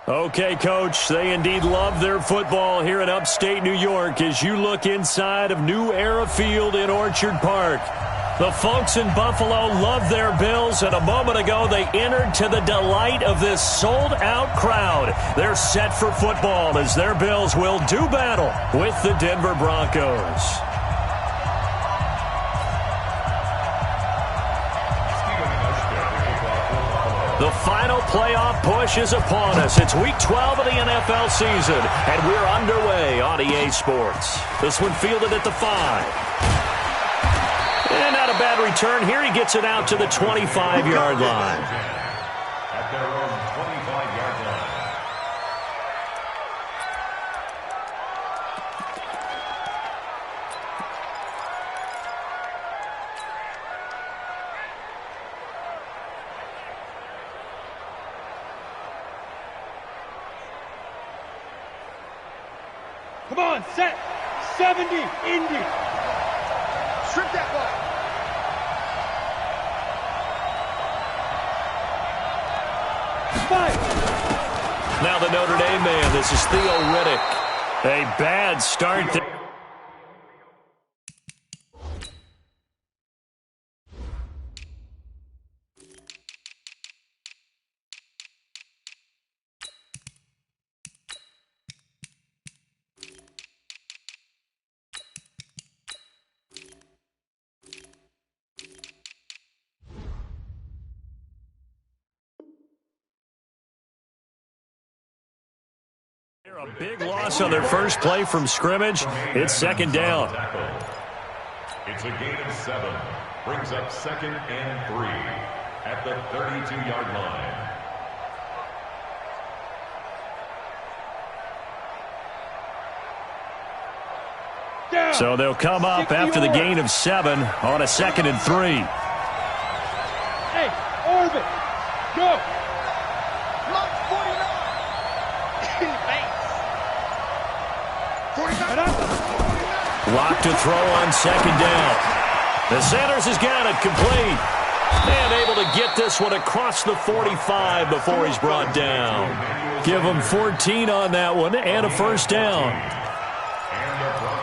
Okay, Coach, they indeed love their football here in upstate New York as you look inside of New Era Field in Orchard Park. The folks in Buffalo love their Bills, and a moment ago they entered to the delight of this sold-out crowd. They're set for football as their Bills will do battle with the Denver Broncos. The final playoff push is upon us. It's Week 12 of the NFL season, and we're underway on EA Sports. This one fielded at the 5. And not a bad return here. He gets it out to the 25-yard line. At their own 25-yard line. Come on, set. 70, Indy. Strip that ball. Five. Now the Notre Dame man, this is Theo Riddick. A bad start there. A big loss on their first play from scrimmage. It's second down. It's a gain of 7. Brings up 2nd and 3 at the 32-yard line. So they'll come up after the gain of 7 on a 2nd and 3. Hey, Orbit, go. Lock to throw on second down. The Sanders has got it complete. And able to get this one across the 45 before he's brought down. Give him 14 on that one and a first down.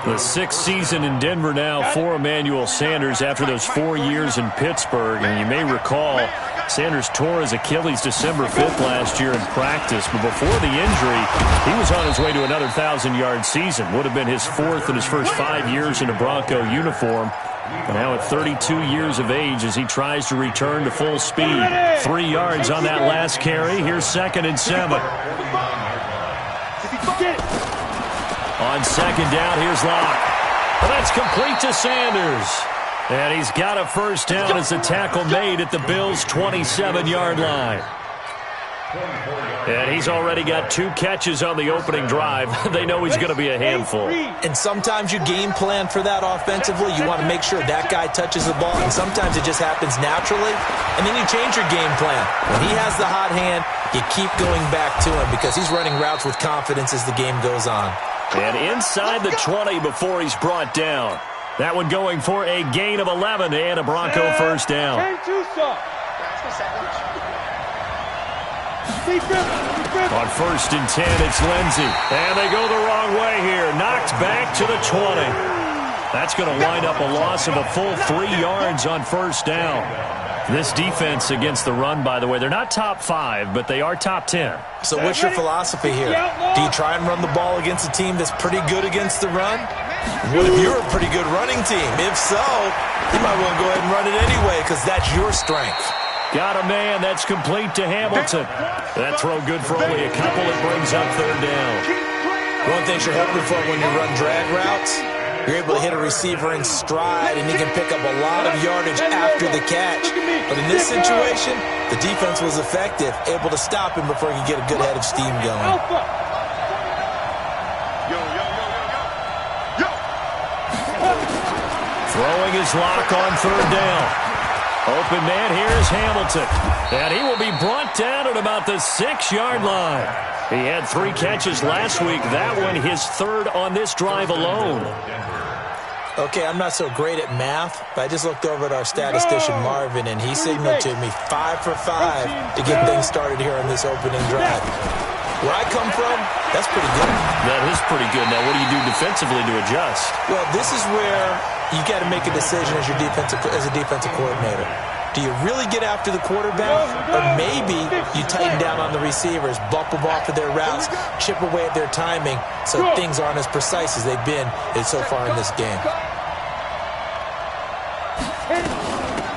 The 6th season in Denver now for Emmanuel Sanders after those 4 years in Pittsburgh. And you may recall Sanders tore his Achilles December 5th last year in practice. But before the injury, he was on his way to another 1,000-yard season. Would have been his 4th in his first 5 years in a Bronco uniform. And now at 32 years of age as he tries to return to full speed. 3 yards on that last carry. Here's 2nd and 7. On second down, here's Locke. Well, that's complete to Sanders. And he's got a first down as the tackle made at the Bills' 27-yard line. And he's already got 2 catches on the opening drive. They know he's going to be a handful. And sometimes you game plan for that offensively. You want to make sure that guy touches the ball, and sometimes it just happens naturally. And then you change your game plan. When he has the hot hand, you keep going back to him because he's running routes with confidence as the game goes on. And inside the 20 before he's brought down. That one going for a gain of 11 and a Bronco first down. On 1st and 10, it's Lindsey. And they go the wrong way here. Knocked back to the 20. That's going to wind up a loss of a full 3 yards on first down. This defense against the run, by the way, they're not top 5, but they are top 10. So what's your philosophy here? Do you try and run the ball against a team that's pretty good against the run? What if you're a pretty good running team? If so, you might want to go ahead and run it anyway because that's your strength. Got a man. That's complete to Hamilton. That throw good for only a couple. It brings up 3rd down. One thing you're hoping for when you run drag routes, you're able to hit a receiver in stride, and he can pick up a lot of yardage after the catch. But in this situation, the defense was effective, able to stop him before he could get a good head of steam going. Throwing his lock on 3rd down. Open man, here's Hamilton. And he will be brought down at about the 6-yard line. He had 3 catches last week. That one his 3rd on this drive alone. Okay, I'm not so great at math, but I just looked over at our statistician Marvin, and he signaled to me 5 for 5 to get things started here on this opening drive. Where I come from, that's pretty good. That is pretty good. Now, what do you do defensively to adjust? Well, this is where you got to make a decision as a defensive coordinator. Do you really get after the quarterback? Or maybe you tighten down on the receivers, bump them off of their routes, chip away at their timing so things aren't as precise as they've been so far in this game.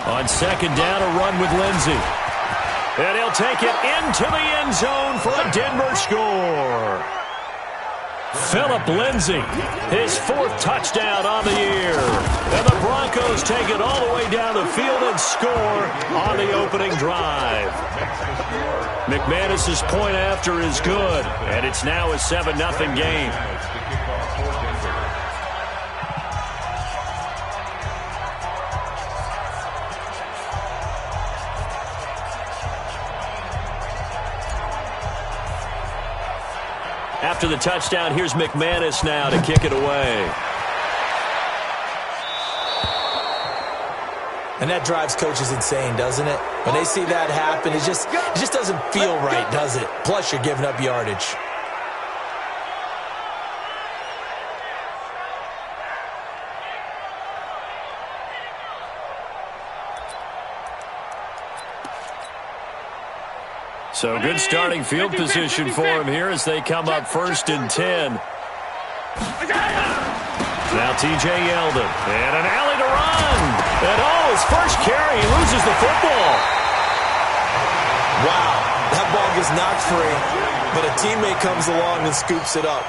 On second down, a run with Lindsey. And he'll take it into the end zone for a Denver score. Phillip Lindsay, his 4th touchdown on the year. And the Broncos take it all the way down the field and score on the opening drive. McManus's point after is good, and it's now a 7-0 game. After the touchdown, here's McManus now to kick it away. And that drives coaches insane, doesn't it? When they see that happen, it just doesn't feel right, does it? Plus, you're giving up yardage. So good starting field position for him here as they come up 1st and 10. Now T.J. Yeldon. And an alley to run. And his first carry, he loses the football. Wow, that ball gets knocked free, but a teammate comes along and scoops it up.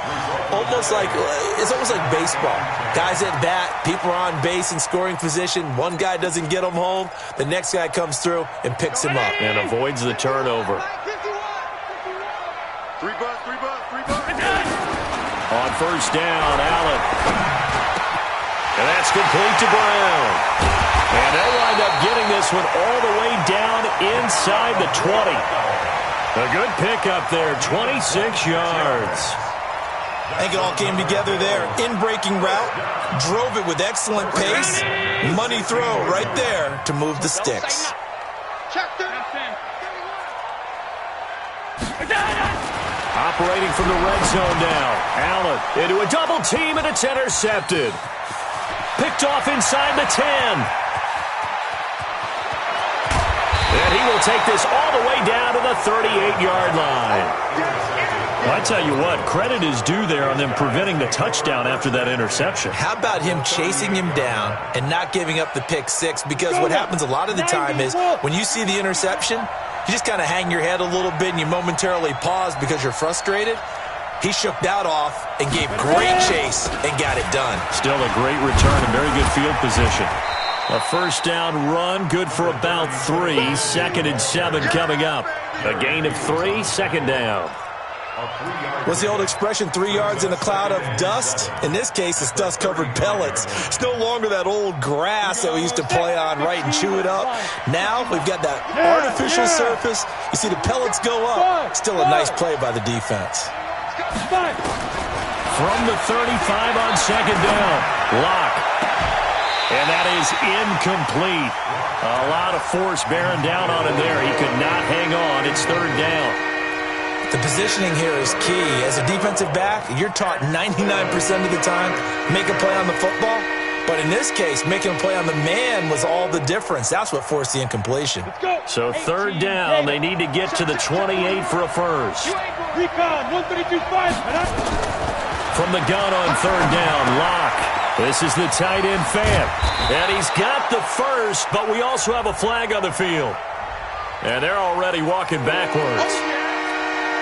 It's almost like baseball. Guys at bat, people are on base in scoring position. One guy doesn't get him home. The next guy comes through and picks him up. And avoids the turnover. 3 bucks. On first down, Allen. And that's complete to Brown. And they'll wind up getting this one all the way down inside the 20. A good pickup there, 26 yards. I think it all came together there. In-breaking route, drove it with excellent pace. Money throw right there to move the sticks. Operating from the red zone now. Allen into a double team, and it's intercepted. Picked off inside the 10. And he will take this all the way down to the 38-yard line. Well, I tell you what, credit is due there on them preventing the touchdown after that interception. How about him chasing him down and not giving up the pick six? Because what happens a lot of the time is when you see the interception, you just kind of hang your head a little bit and you momentarily pause because you're frustrated. He shook that off and gave great chase and got it done. Still a great return and very good field position. A first down run, good for about 3. 2nd and 7 coming up. A gain of 3, 2nd down. What's the old expression, 3 yards in a cloud of dust? In this case, it's dust-covered pellets. It's no longer that old grass that we used to play on, right, and chew it up. Now we've got that artificial surface. You see the pellets go up. Still a nice play by the defense. From the 35 on 2nd down, Locke. And that is incomplete. A lot of force bearing down on him there. He could not hang on. It's 3rd down. The positioning here is key. As a defensive back, you're taught 99% of the time, make a play on the football. But in this case, making a play on the man was all the difference. That's what forced the incompletion. So 3rd down, they need to get to the 28 for a first. From the gun on 3rd down, Locke. This is the tight end fan. And he's got the first, but we also have a flag on the field. And they're already walking backwards.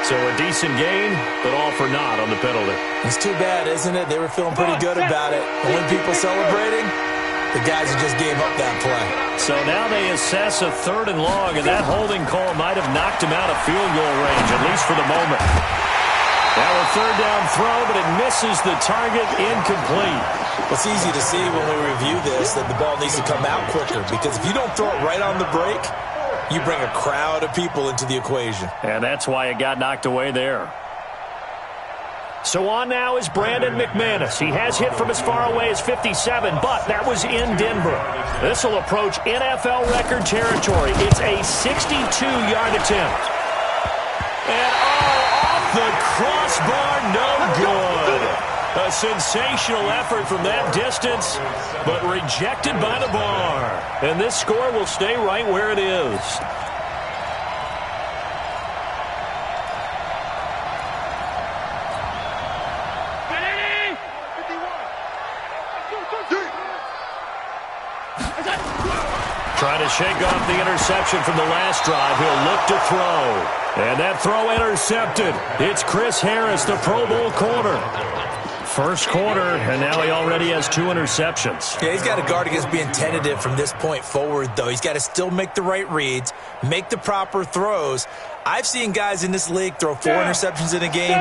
So a decent gain, but all for naught on the penalty. It's too bad, isn't it? They were feeling pretty good about it. And when people celebrating, the guys who just gave up that play. So now they assess a 3rd and long, and that holding call might have knocked him out of field goal range, at least for the moment. Now a 3rd down throw, but it misses the target, incomplete. It's easy to see when we review this that the ball needs to come out quicker, because if you don't throw it right on the break, you bring a crowd of people into the equation. And that's why it got knocked away there. So on now is Brandon McManus. He has hit from as far away as 57, but that was in Denver. This will approach NFL record territory. It's a 62-yard attempt. And off the crossbar, no good. A sensational effort from that distance, but rejected by the bar. And this score will stay right where it is. Trying to shake off the interception from the last drive. He'll look to throw. And that throw intercepted. It's Chris Harris, the Pro Bowl corner. First quarter, and now he already has 2 interceptions. Yeah, he's got to guard against being tentative from this point forward, though. He's got to still make the right reads, make the proper throws. I've seen guys in this league throw 4 interceptions in a game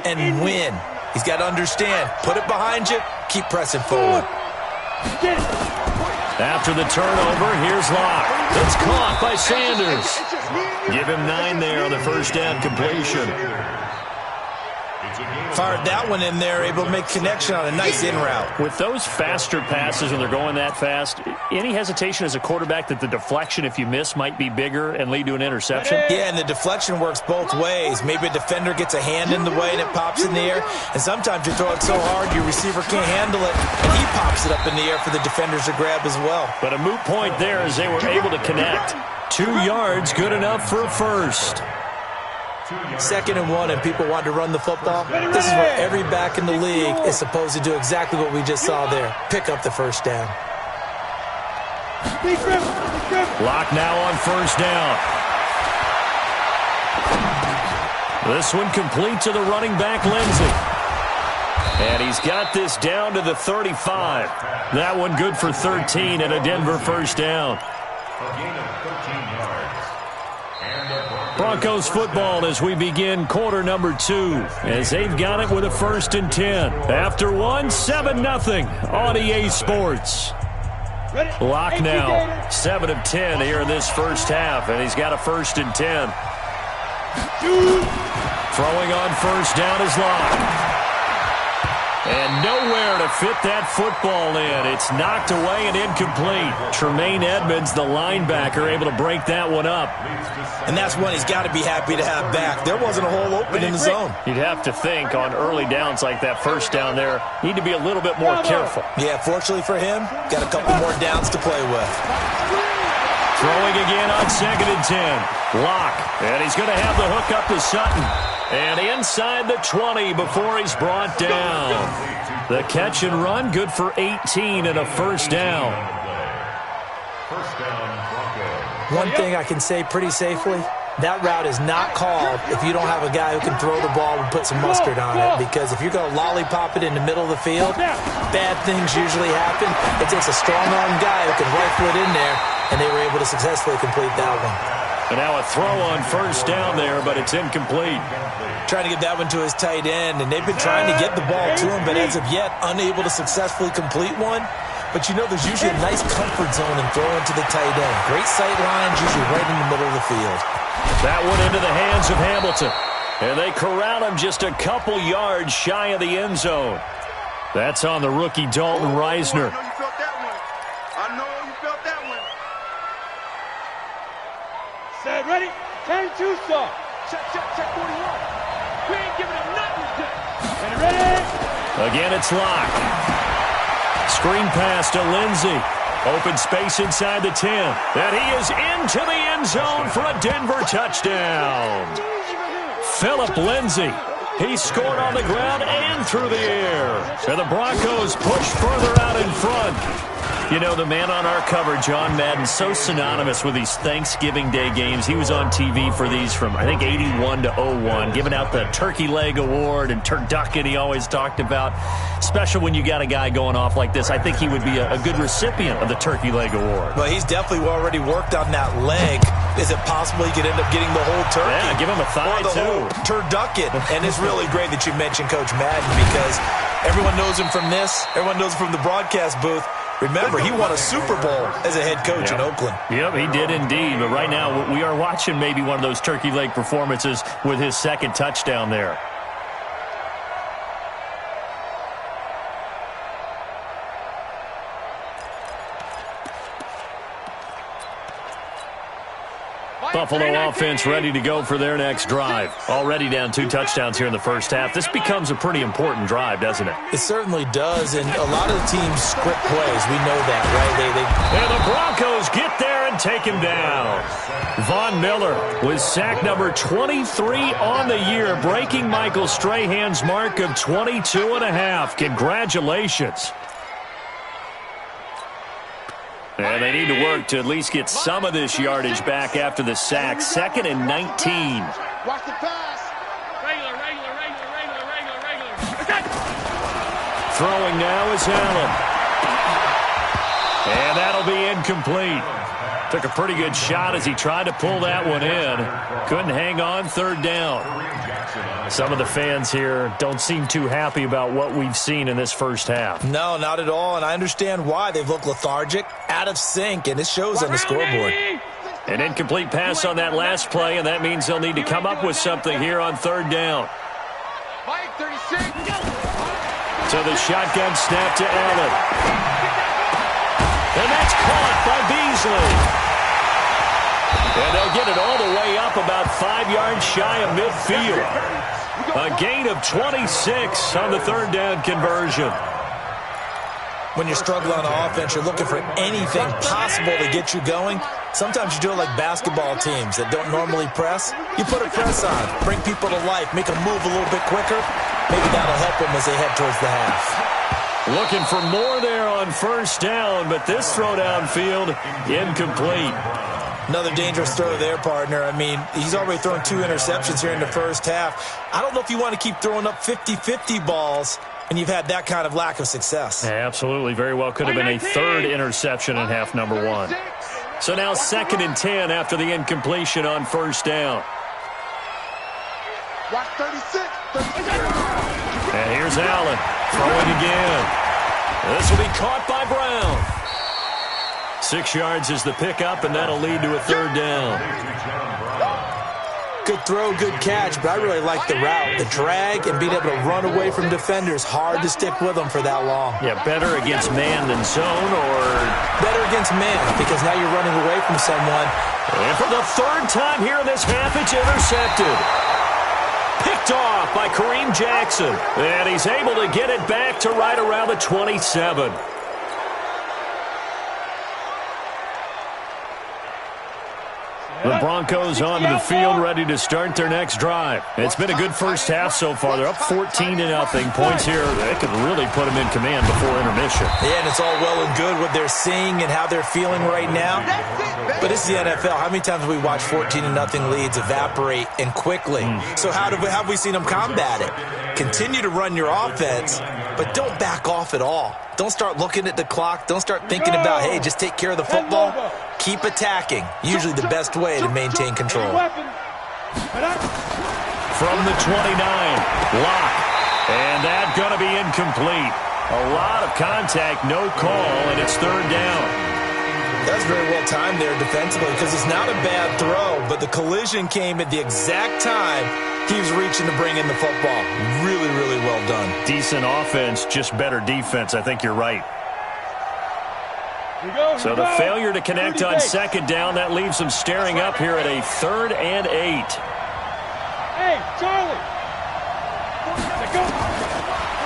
and win. He's got to understand, put it behind you, keep pressing forward. After the turnover, here's Locke. It's caught by Sanders. Give him 9 there on the first down completion. Fired that one in there, able to make connection on a nice in route. With those faster passes when they're going that fast, any hesitation as a quarterback that the deflection, if you miss, might be bigger and lead to an interception? Yeah, and the deflection works both ways. Maybe a defender gets a hand in the way and it pops in the air, and sometimes you throw it so hard your receiver can't handle it, and he pops it up in the air for the defenders to grab as well. But a moot point there as they were able to connect. 2 yards, good enough for a first. 2nd and 1, and people want to run the football. This is where every back in the league is supposed to do exactly what we just saw there. Pick up the first down. Locke now on first down. This one complete to the running back, Lindsey. And he's got this down to the 35. That one good for 13 and a Denver first down. A gain of 13 yards. Broncos football as we begin quarter number 2, as they've got it with a 1st and 10. After 1, 7-0 on EA Sports. Locke now, 7 of 10 here in this first half, and he's got a 1st and 10. Throwing on first down is Locke. And nowhere to fit that football in. It's knocked away and incomplete. Tremaine Edmonds, the linebacker, able to break that one up. And that's one he's got to be happy to have back. There wasn't a hole open in the zone. You'd have to think on early downs like that first down there, need to be a little bit more careful. Yeah, fortunately for him, got a couple more downs to play with. Throwing again on 2nd and 10. Locke, and he's going to have the hook up to Sutton. And inside the 20 before he's brought down. The catch and run, good for 18 and a first down. One thing I can say pretty safely, that route is not called if you don't have a guy who can throw the ball and put some mustard on it. Because if you're going to lollipop it in the middle of the field, bad things usually happen. It takes a strong-arm guy who can rifle it in there, and they were able to successfully complete that one. And now a throw on first down there, but it's incomplete. Trying to get that one to his tight end, and they've been trying to get the ball to him, but as of yet, unable to successfully complete one. But you know there's usually a nice comfort zone in throwing to the tight end. Great sight lines, usually right in the middle of the field. That one into the hands of Hamilton. And they corral him just a couple yards shy of the end zone. That's on the rookie Dalton Reisner. I know you felt that one. Set, ready? 10-2 saw. Check 41. We ain't giving him nothing. Ready? Again, it's Locke. Screen pass to Lindsey. Open space inside the 10. And he is into the end zone for a Denver touchdown. Phillip Lindsey. He scored on the ground and through the air. And the Broncos push further out in front. You know, the man on our cover, John Madden, so synonymous with these Thanksgiving Day games. He was on TV for these from, I think, 81 to 01, giving out the Turkey Leg Award and turducken he always talked about. Special when you got a guy going off like this. I think he would be a good recipient of the Turkey Leg Award. Well, he's definitely already worked on that leg. Is it possible he could end up getting the whole turkey? Yeah, give him a thigh, or the whole turducken. And it's really great that you mentioned Coach Madden because everyone knows him from this. Everyone knows him from the broadcast booth. Remember, he won a Super Bowl as a head coach in Oakland. Yep, he did indeed. But right now, we are watching maybe one of those turkey leg performances with his second touchdown there. The Buffalo offense ready to go for their next drive. Already down 2 touchdowns here in the first half. This becomes a pretty important drive, doesn't it? It certainly does, and a lot of the teams script plays. We know that, right? And the Broncos get there and take him down. Von Miller with sack number 23 on the year, breaking Michael Strahan's mark of 22.5. Congratulations. And they need to work to at least get some of this yardage back after the sack. 2nd and 19. Watch the pass. Regular. Throwing now is Allen. And that'll be incomplete. Took a pretty good shot as he tried to pull that one in. Couldn't hang on, 3rd down. Some of the fans here don't seem too happy about what we've seen in this first half. No, not at all, and I understand why. They've looked lethargic, out of sync, and it shows on the scoreboard. An incomplete pass on that last play, and that means they'll need to come up with something here on 3rd down. Mike, 36. So the shotgun snap to Allen. And that's caught by Beasley. And they'll get it all the way up about 5 yards shy of midfield. A gain of 26 on the 3rd down conversion. When you're struggling on offense, you're looking for anything possible to get you going. Sometimes you do it like basketball teams that don't normally press. You put a press on, bring people to life, make them move a little bit quicker. Maybe that'll help them as they head towards the half. Looking for more there on 1st down, but this throw downfield incomplete. Another dangerous throw there, partner. I mean, he's already thrown 2 interceptions here in the first half. I don't know if you want to keep throwing up 50-50 balls, and you've had that kind of lack of success. Yeah, absolutely. Very well could have been a 3rd interception in half number 1. So now 2nd and 10 after the incompletion on 1st down. Watch 36. And here's Allen throwing again. This will be caught by Brown. 6 yards is the pickup, and that'll lead to a 3rd down. Good throw, good catch, but I really like the route. The drag and being able to run away from defenders. Hard to stick with them for that long. Yeah, better against man than zone, or better against man, because now you're running away from someone. And for the 3rd time here in this half, it's intercepted. Picked off by Kareem Jackson. And he's able to get it back to right around the 27. The Broncos onto the field, ready to start their next drive. It's been a good first half so far. They're up 14-0. Points here, they could really put them in command before intermission. Yeah, and it's all well and good what they're seeing and how they're feeling right now. But it's the NFL. How many times have we watched 14-0 leads evaporate and quickly? So how have we seen them combat it? Continue to run your offense, but don't back off at all. Don't start looking at the clock. Don't start thinking about, hey, just take care of the football. Keep attacking. Usually the best way to maintain control. From the 29, Locke. And that's going to be incomplete. A lot of contact, no call, and it's 3rd down. That's very well timed there defensively because it's not a bad throw, but the collision came at the exact time he was reaching to bring in the football. Really, really well done. Decent offense, just better defense. I think you're right. So the failure to connect on 2nd down, that leaves them staring up here at a 3rd and 8. Hey, Charlie.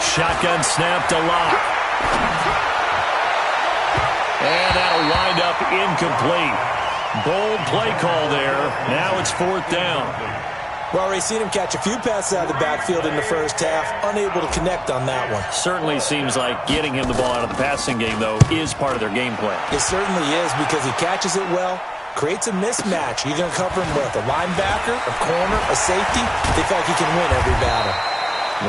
Shotgun snap to Locke. And that'll wind up incomplete. Bold play call there. Now it's 4th down. Well, we've seen him catch a few passes out of the backfield in the first half, unable to connect on that one. Certainly seems like getting him the ball out of the passing game, though, is part of their game plan. It certainly is because he catches it well, creates a mismatch. You're going to cover him with a linebacker, a corner, a safety. They feel like he can win every battle.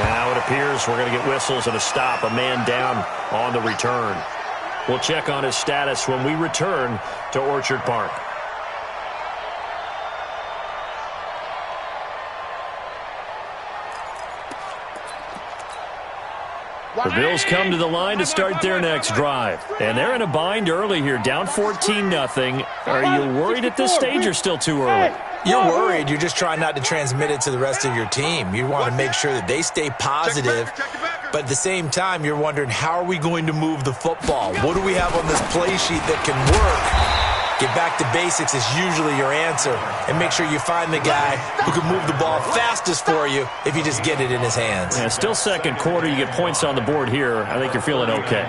Now it appears we're going to get whistles and a stop, a man down on the return. We'll check on his status when we return to Orchard Park. The Bills come to the line to start their next drive. And they're in a bind early here, down 14-0. Are you worried at this stage or still too early? You're worried. You're just trying not to transmit it to the rest of your team. You want to make sure that they stay positive. But at the same time, you're wondering, how are we going to move the football? What do we have on this play sheet that can work? Get back to basics is usually your answer. And make sure you find the guy who can move the ball fastest for you if you just get it in his hands. Yeah, still second quarter. You get points on the board here. I think you're feeling okay.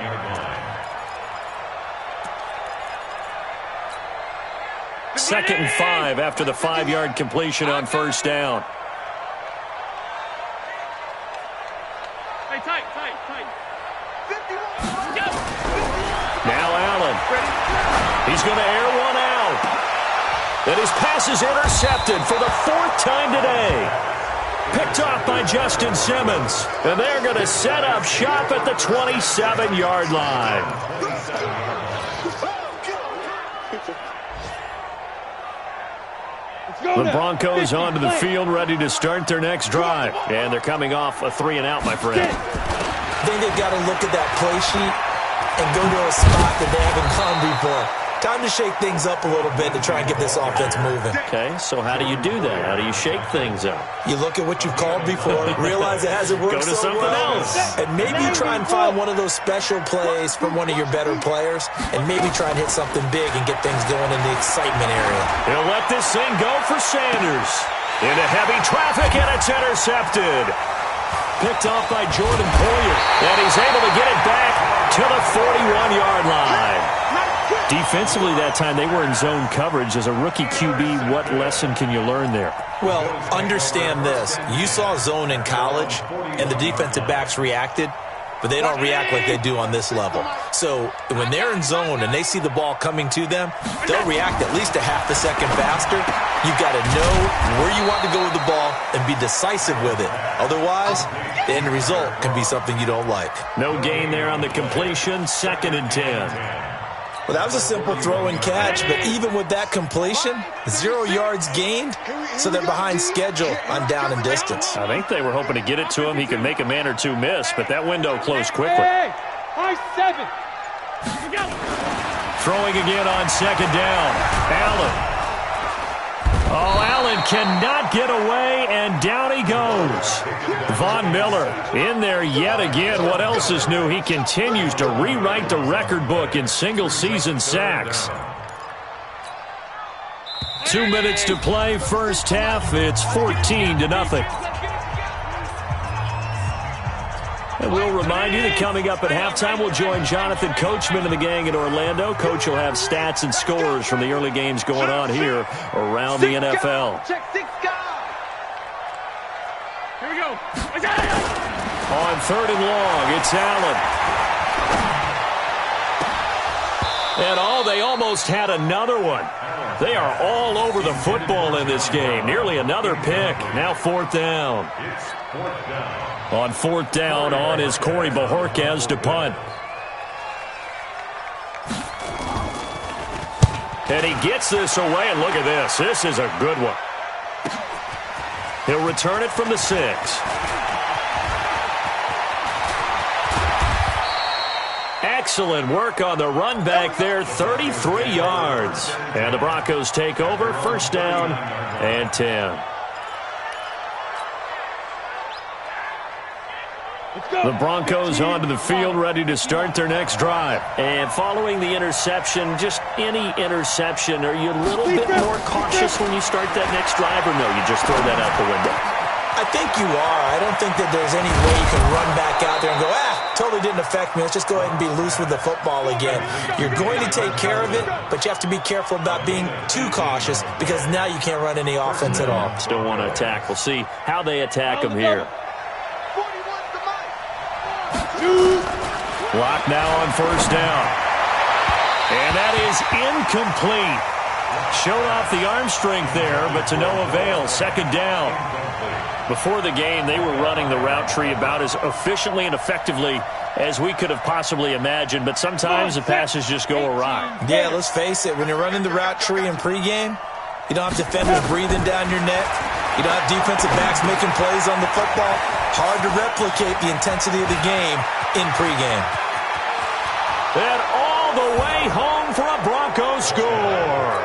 Second and 5 after the 5-yard completion on first down. Tight. Now Allen. He's going to air one out. And his pass is intercepted for the 4th time today. Picked off by Justin Simmons. And they're going to set up shop at the 27-yard line. The Broncos onto the field, ready to start their next drive. And they're coming off a 3-and-out, my friend. I think they've got to look at that play sheet and go to a spot that they haven't gone before. Time to shake things up a little bit to try and get this offense moving. Okay, so how do you do that? How do you shake things up? You look at what you've called before, realize it hasn't worked Go to so something well, else. and maybe try and find one of those special plays from one of your better players, and maybe try and hit something big and get things going in the excitement area. He'll let this thing go for Sanders. Into heavy traffic, and it's intercepted. Picked off by Jordan Poyer, and he's able to get it back to the 41-yard line. Defensively that time, they were in zone coverage. As a rookie QB, what lesson can you learn there? Well, understand this. You saw zone in college, and the defensive backs reacted, but they don't react like they do on this level. So when they're in zone and they see the ball coming to them, they'll react at least a half a second faster. You've got to know where you want to go with the ball and be decisive with it. Otherwise, the end result can be something you don't like. No gain there on the completion, 2nd and 10. Well, that was a simple throw and catch, but even with that completion, 0 yards gained, so they're behind schedule on down and distance. I think they were hoping to get it to him. He could make a man or two miss, but that window closed quickly. Hey, high 7. Throwing again on 2nd down. Allen. Oh, Allen cannot get away, and down he goes. Von Miller in there yet again. What else is new? He continues to rewrite the record book in single-season sacks. 2 minutes to play, first half. It's 14-0. And we'll remind you that coming up at halftime, we'll join Jonathan Coachman and the gang in Orlando. Coach will have stats and scores from the early games going on here around the NFL. Check 6 guys. Here we go. On 3rd and long, it's Allen. And they almost had another one. They are all over the football in this game. Nearly another pick. Now 4th down. It's 4th down. On 4th down, on is Corey Bojorquez to punt. And he gets this away, and look at this. This is a good one. He'll return it from the 6. Excellent work on the run back there, 33 yards. And the Broncos take over, 1st down and 10. The Broncos onto the field, ready to start their next drive. And following the interception, just any interception, are you a little bit more cautious when you start that next drive, or no, you just throw that out the window? I think you are. I don't think that there's any way you can run back out there and go, totally didn't affect me. Let's just go ahead and be loose with the football again. You're going to take care of it, but you have to be careful about being too cautious because now you can't run any offense at all. Still want to attack. We'll see how they attack him here. Block now on 1st down. And that is incomplete. Showed off the arm strength there, but to no avail. 2nd down. Before the game, they were running the route tree about as efficiently and effectively as we could have possibly imagined, but sometimes the passes just go awry. Yeah, let's face it. When you're running the route tree in pregame, you don't have defenders breathing down your neck. You don't have defensive backs making plays on the football. Hard to replicate the intensity of the game in pregame. And all the way home for a Broncos score.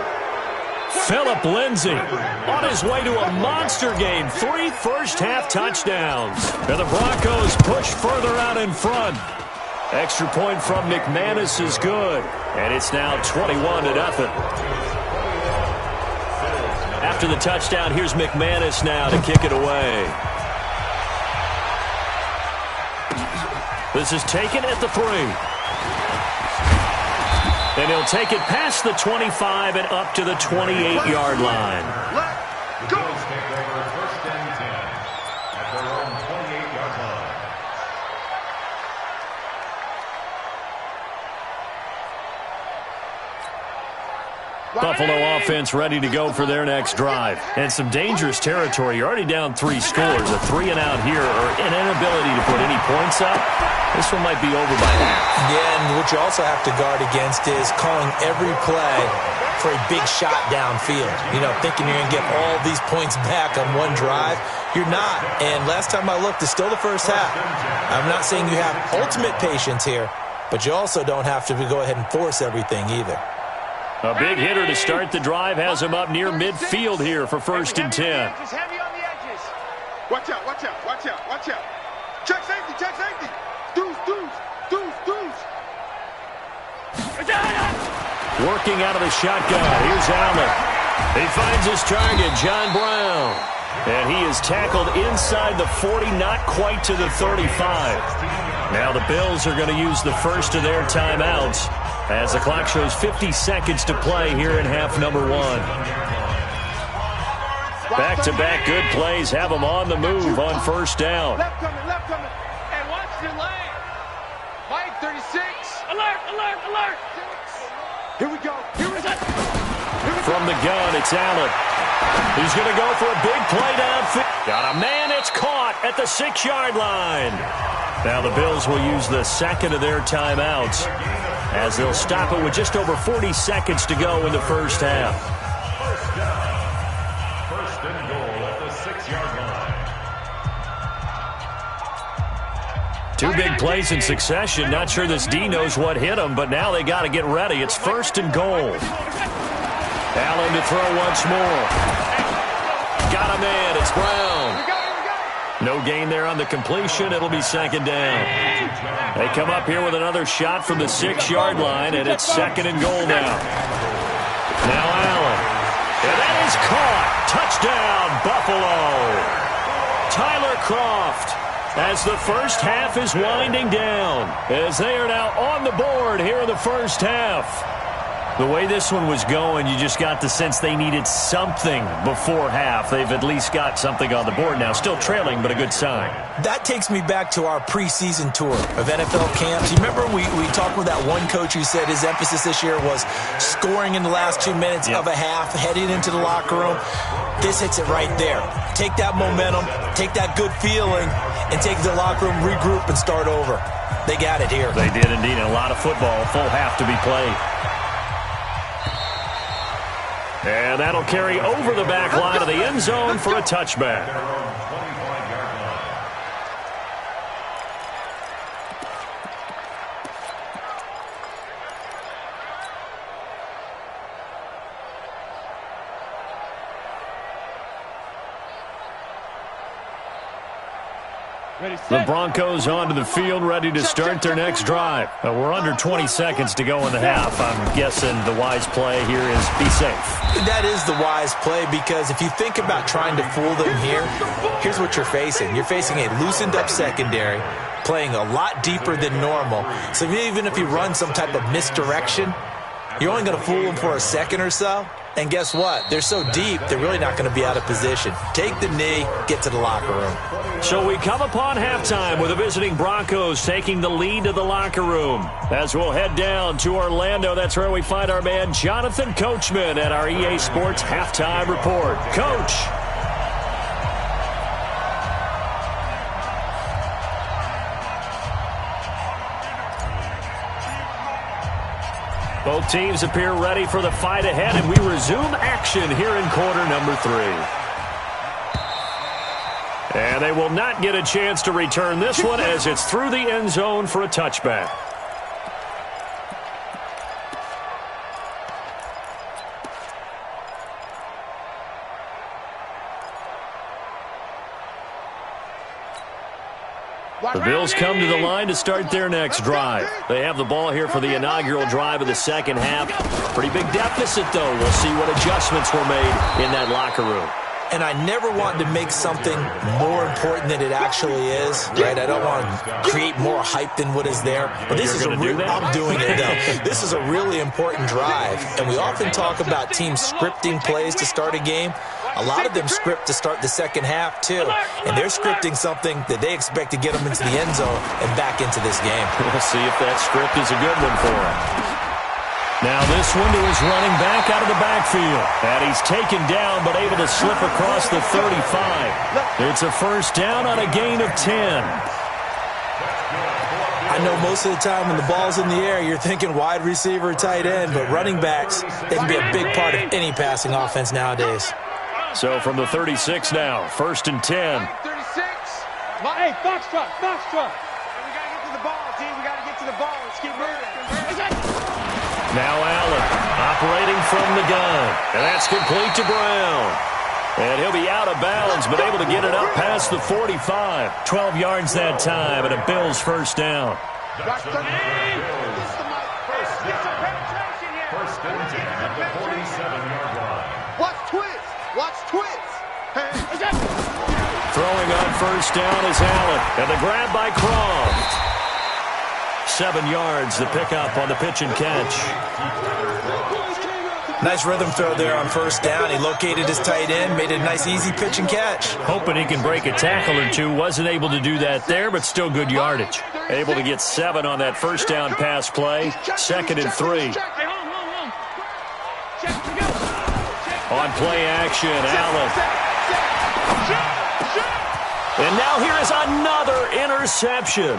Phillip Lindsay on his way to a monster game. 3 first-half touchdowns. And the Broncos push further out in front. Extra point from McManus is good. And it's now 21-0. After the touchdown, here's McManus now to kick it away. This is taken at the 3. And he'll take it past the 25 and up to the 28-yard line. The Bills take over 1st and 10 at their own 28-yard line. Buffalo offense ready to go for their next drive. And some dangerous territory. You're already down 3 scores. A 3-and-out here or an inability to put any points up. This one might be over by half. Yeah, and what you also have to guard against is calling every play for a big shot downfield. You know, thinking you're going to get all these points back on one drive. You're not. And last time I looked, it's still the first half. I'm not saying you have ultimate patience here, but you also don't have to go ahead and force everything either. A big hitter to start the drive has him up near midfield here for 1st and 10. Heavy on the edges. Watch out, watch out, watch out, watch out. Check safety, check safety. Deuce. Working out of the shotgun. Here's Allen. He finds his target, John Brown. And he is tackled inside the 40, not quite to the 35. Now the Bills are going to use the first of their timeouts as the clock shows 50 seconds to play here in half number 1. Back-to-back good plays have them on the move on 1st down. Left coming. And watch your lane. Mike, 36. Alert. Here we go. From the gun, it's Allen. He's going to go for a big play downfield. Got a man, it's caught at the 6-yard line. Now the Bills will use the second of their timeouts as they'll stop it with just over 40 seconds to go in the first half. 1st and goal at the 6-yard line. 2 big plays in succession. Not sure this D knows what hit him, but now they got to get ready. It's 1st and goal. Allen to throw once more. Got a man. It's Brown. No gain there on the completion. It'll be 2nd down. They come up here with another shot from the 6-yard line, and it's 2nd and goal now. Now Allen. And that is caught. Touchdown, Buffalo. Tyler Kroft. As the first half is winding down, as they are now on the board here in the first half. The way this one was going, you just got the sense they needed something before half. They've at least got something on the board now. Still trailing, but a good sign. That takes me back to our preseason tour of NFL camps. You remember we talked with that one coach who said his emphasis this year was scoring in the last 2 minutes of a half, heading into the locker room. This hits it right there. Take that momentum, take that good feeling, and take it to the locker room, regroup, and start over. They got it here. They did indeed. A lot of football, full half to be played. And that'll carry over the back line of the end zone for a touchback. The Broncos onto the field, ready to start their next drive. We're under 20 seconds to go in the half. I'm guessing the wise play here is be safe. That is the wise play, because if you think about trying to fool them here, here's what you're facing. You're facing a loosened up secondary, playing a lot deeper than normal. So even if you run some type of misdirection, you're only going to fool them for a second or so. And guess what? They're so deep, they're really not going to be out of position. Take the knee, get to the locker room. So we come upon halftime with the visiting Broncos taking the lead to the locker room. As we'll head down to Orlando, that's where we find our man Jonathan Coachman at our EA Sports Halftime Report. Coach. Both teams appear ready for the fight ahead, and we resume action here in quarter number 3. And they will not get a chance to return this one as it's through the end zone for a touchback. The Bills come to the line to start their next drive. They have the ball here for the inaugural drive of the second half. Pretty big deficit, though. We'll see what adjustments were made in that locker room. And I never want to make something more important than it actually is, right? I don't want to create more hype than what is there. But this is I'm doing it, though. This is a really important drive. And we often talk about teams scripting plays to start a game. A lot of them script to start the second half, too. And they're scripting something that they expect to get them into the end zone and back into this game. We'll see if that script is a good one for them. Now this one to his running back out of the backfield. And he's taken down but able to slip across the 35. It's a first down on a gain of 10. I know most of the time when the ball's in the air, you're thinking wide receiver, tight end, but running backs, they can be a big part of any passing offense nowadays. So from the 36 now, first and 10. 36. Hey, Foxtrot. We got to get to the ball, team. We got to get to the ball. Let's keep moving. Now Allen operating from the gun. And that's complete to Brown. And he'll be out of bounds, but able to get it up past the 45. 12 yards that time, and a Bills first down. First and 10 at the 47-yard line. Watch twist. Throwing on first down is Allen. And the grab by Croft. 7 yards, the pickup on the pitch and catch. Nice rhythm throw there on first down. He located his tight end, made it a nice, easy pitch and catch. Hoping he can break a tackle or two. Wasn't able to do that there, but still good yardage. Able to get 7 on that first down pass play. Second and 3. On play action, Allen. And now here is another interception.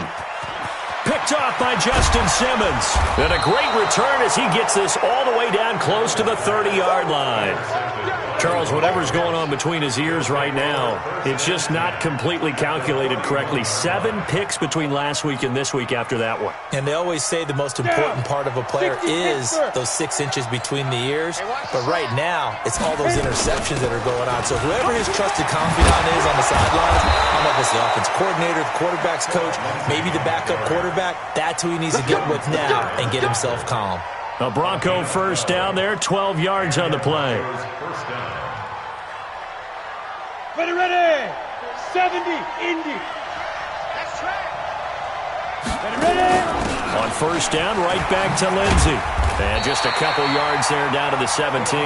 Picked off by Justin Simmons. And a great return as he gets this all the way down close to the 30-yard line. Charles, whatever's going on between his ears right now, it's just not completely calculated correctly. 7 picks between last week and this week after that one. And they always say the most important part of a player is those 6 inches between the ears. But right now, it's all those interceptions that are going on. So whoever his trusted confidant is on the sidelines, I don't know if it's the offense coordinator, the quarterback's coach, maybe the backup quarterback, that's who he needs to get with now and get himself calm. A Bronco first down there, 12 yards on the play. Ready. 70, Indy. That's right. Ready. On first down, right back to Lindsey. And just a couple yards there down to the 17.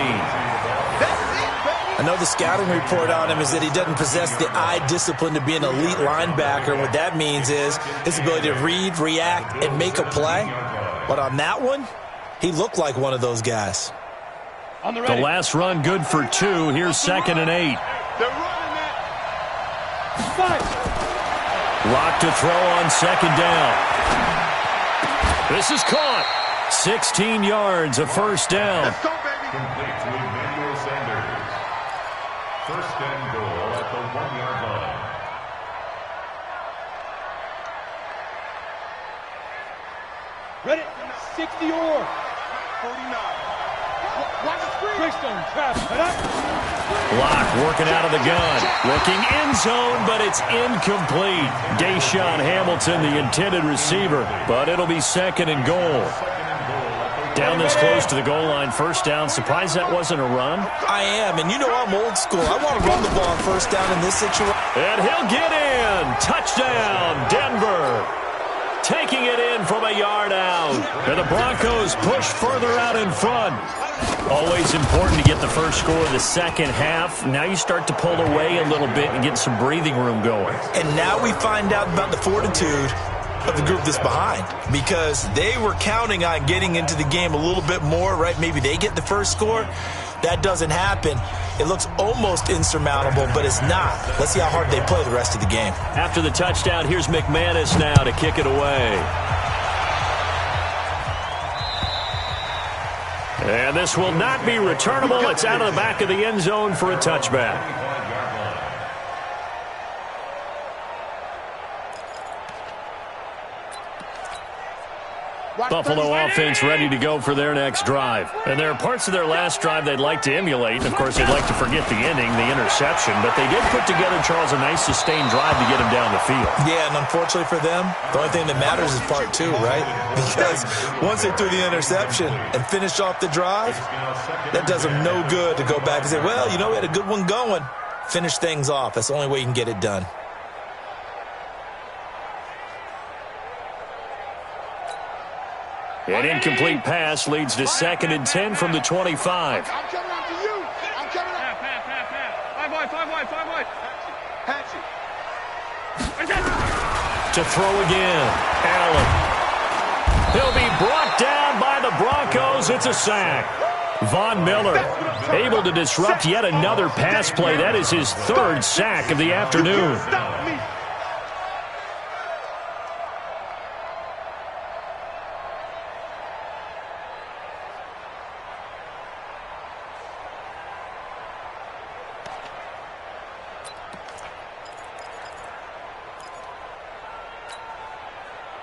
I know the scouting report on him is that he doesn't possess the eye discipline to be an elite linebacker. And what that means is his ability to read, react, and make a play. But on that one, he looked like one of those guys. The last run good for 2. Here's second and 8. They're running it. 5. Lock to throw on second down. This is caught. 16 yards, a first down. Let's go, baby. Complete to Emmanuel Sanders. First and goal at the 1-yard line. Ready. 60 or 49. Watch the screen. Greystone, trap. Lock working out of the gun. Looking end zone, but it's incomplete. Deshaun Hamilton, the intended receiver, but it'll be second and goal. Down this close to the goal line, first down. Surprised that wasn't a run? I am, and you know I'm old school. I want to run the ball on first down in this situation. And he'll get in. Touchdown, Denver. Taking it in from a yard out. And the Broncos push further out in front. Always important to get the first score of the second half. Now you start to pull away a little bit and get some breathing room going. And now we find out about the fortitude of the group that's behind, because they were counting on getting into the game a little bit more, right? Maybe they get the first score. That doesn't happen. It looks almost insurmountable, but it's not. Let's see how hard they play the rest of the game. After the touchdown, here's McManus now to kick it away. And this will not be returnable. It's out of the back of the end zone for a touchback. Buffalo offense ready to go for their next drive. And there are parts of their last drive they'd like to emulate. And, of course, they'd like to forget the ending, the interception. But they did put together, Charles, a nice sustained drive to get him down the field. Yeah, and unfortunately for them, the only thing that matters is part two, right? Because once they threw the interception and finished off the drive, that does them no good to go back and say, well, you know, we had a good one going. Finish things off. That's the only way you can get it done. An incomplete pass leads to 2nd and 10 from the 25. I'm coming out to you. I'm coming out. Pass. 5 wide. Patch it. To throw again, Allen. He'll be brought down by the Broncos. It's a sack. Von Miller able to disrupt yet another pass play. That is his 3rd sack of the afternoon.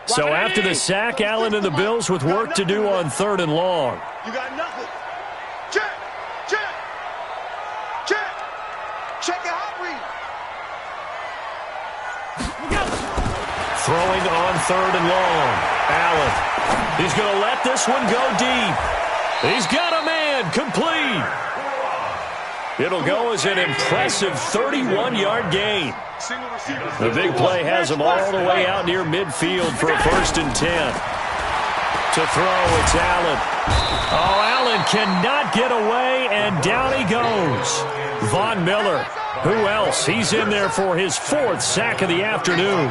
So after the sack, Allen and the Bills with work to do on 3rd and long. You got nothing. Check your hot read. Throwing on 3rd and long. Allen. He's going to let this one go deep. He's got a man. Complete. It'll go as an impressive 31-yard gain. The big play has him all the way out near midfield for a 1st and 10. To throw, it's Allen. Oh, Allen cannot get away, and down he goes. Von Miller. Who else? He's in there for his 4th sack of the afternoon.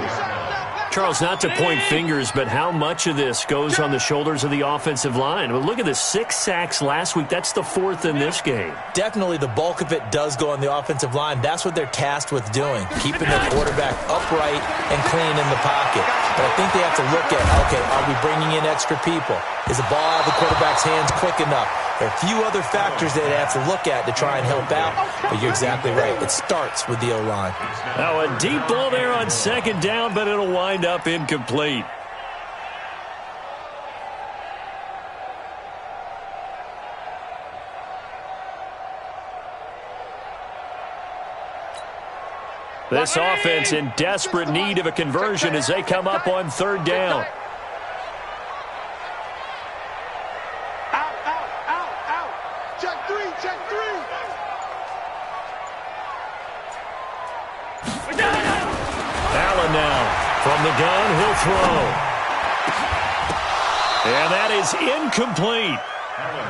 Charles, not to point fingers, but how much of this goes on the shoulders of the offensive line? Well, look at the 6 sacks last week. That's the 4th in this game. Definitely the bulk of it does go on the offensive line. That's what they're tasked with doing, keeping their quarterback upright and clean in the pocket. But I think they have to look at, okay, are we bringing in extra people? Is the ball out of the quarterback's hands quick enough? There are a few other factors they'd have to look at to try and help out, but you're exactly right. It starts with the O-line. Now a deep ball there on 2nd down, but it'll wind up incomplete. This offense in desperate need of a conversion as they come up on 3rd down. Allen now from the gun, he'll throw. And that is incomplete.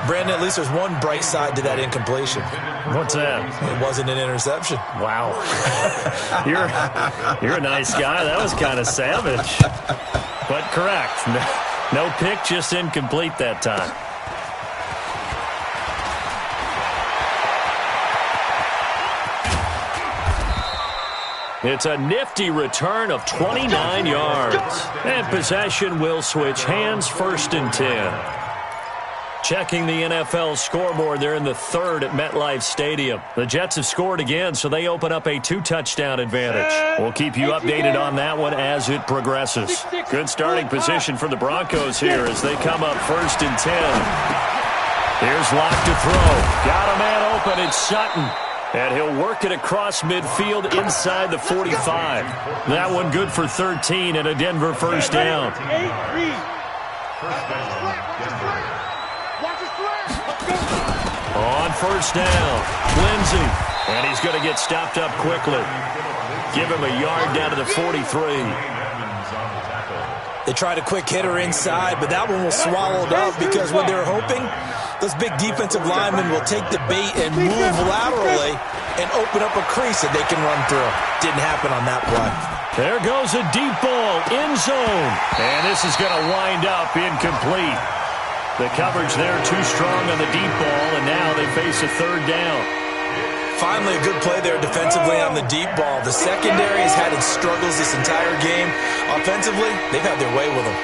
Brandon, at least there's one bright side to that incompletion. What's that? It wasn't an interception. Wow. You're a nice guy. That was kind of savage. But correct. No pick, just incomplete that time. It's a nifty return of 29 yards. And possession will switch hands, 1st and 10. Checking the NFL scoreboard, they're in the 3rd at MetLife Stadium. The Jets have scored again, so they open up a 2-touchdown advantage. We'll keep you updated on that one as it progresses. Good starting position for the Broncos here as they come up 1st and 10. Here's Locke to throw. Got a man open, it's Sutton. And he'll work it across midfield inside the 45. That one good for 13 and a Denver 1st down. On 1st down, Lindsey. And he's going to get stopped up quickly. Give him a yard down to the 43. They tried a quick hitter inside, but that one was swallowed up because what they're hoping, those big defensive linemen will take the bait and move laterally and open up a crease that they can run through. Didn't happen on that play. There goes a deep ball, end zone. And this is going to wind up incomplete. The coverage there too strong on the deep ball, and now they face a 3rd down. Finally, a good play there defensively on the deep ball. The secondary has had its struggles this entire game. Offensively, they've had their way with them.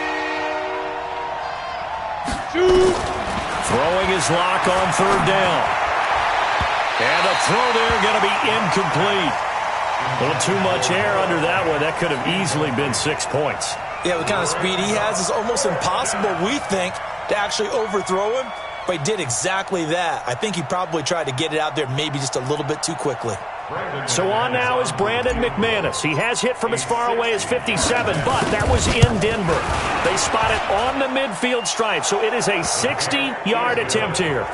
Throwing his Lock on 3rd down. And the throw there going to be incomplete. A little too much air under that one. That could have easily been 6 points. Yeah, the kind of speed he has is almost impossible, we think, to actually overthrow him. But he did exactly that. I think he probably tried to get it out there maybe just a little bit too quickly. So on now is Brandon McManus. He has hit from as far away as 57, but that was in Denver. They spot it on the midfield stripe, so it is a 60-yard attempt here.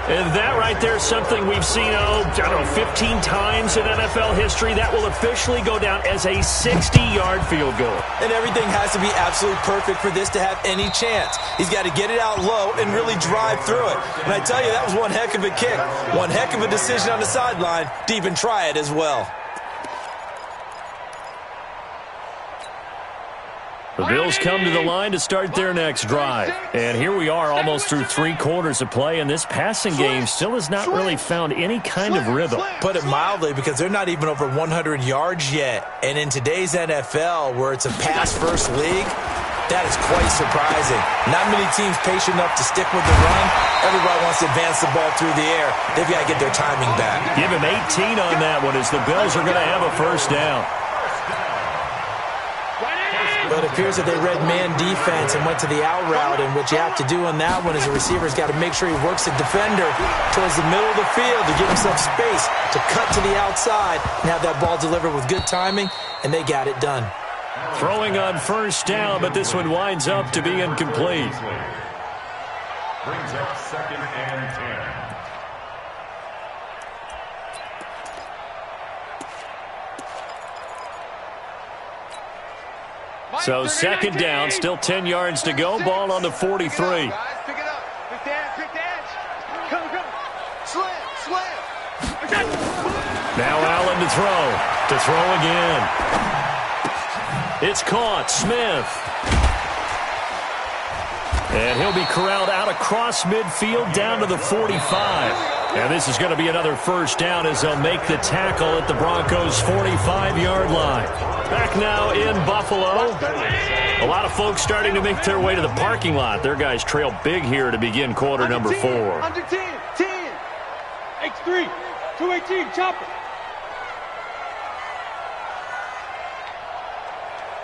And that right there is something we've seen, 15 times in NFL history. That will officially go down as a 60-yard field goal. And everything has to be absolutely perfect for this to have any chance. He's got to get it out low and really drive through it. And I tell you, that was one heck of a kick. One heck of a decision on the sideline to even try it as well. The Bills come to the line to start their next drive. And here we are almost through 3 quarters of play, and this passing game still has not really found any kind of rhythm. Put it mildly, because they're not even over 100 yards yet. And in today's NFL, where it's a pass-first league, that is quite surprising. Not many teams patient enough to stick with the run. Everybody wants to advance the ball through the air. They've got to get their timing back. Give him 18 on that one as the Bills are going to have a first down. But it appears that they read man defense and went to the out route, and what you have to do on that one is the receiver's got to make sure he works the defender towards the middle of the field to give himself space to cut to the outside and have that ball delivered with good timing, and they got it done. Throwing on first down, but this one winds up to be incomplete. Brings up 2nd and 10. So 2nd down, still 10 yards to go. Ball on the 43. Pick it up. Pick the edge. Come. Slam. Now Allen to throw. To throw again. It's caught. Smith. And he'll be corralled out across midfield down to the 45. And this is going to be another first down as they'll make the tackle at the Broncos' 45-yard line. Back now in Buffalo. A lot of folks starting to make their way to the parking lot. Their guys trail big here to begin quarter number 4. Under 10. X3. 218. Chopper.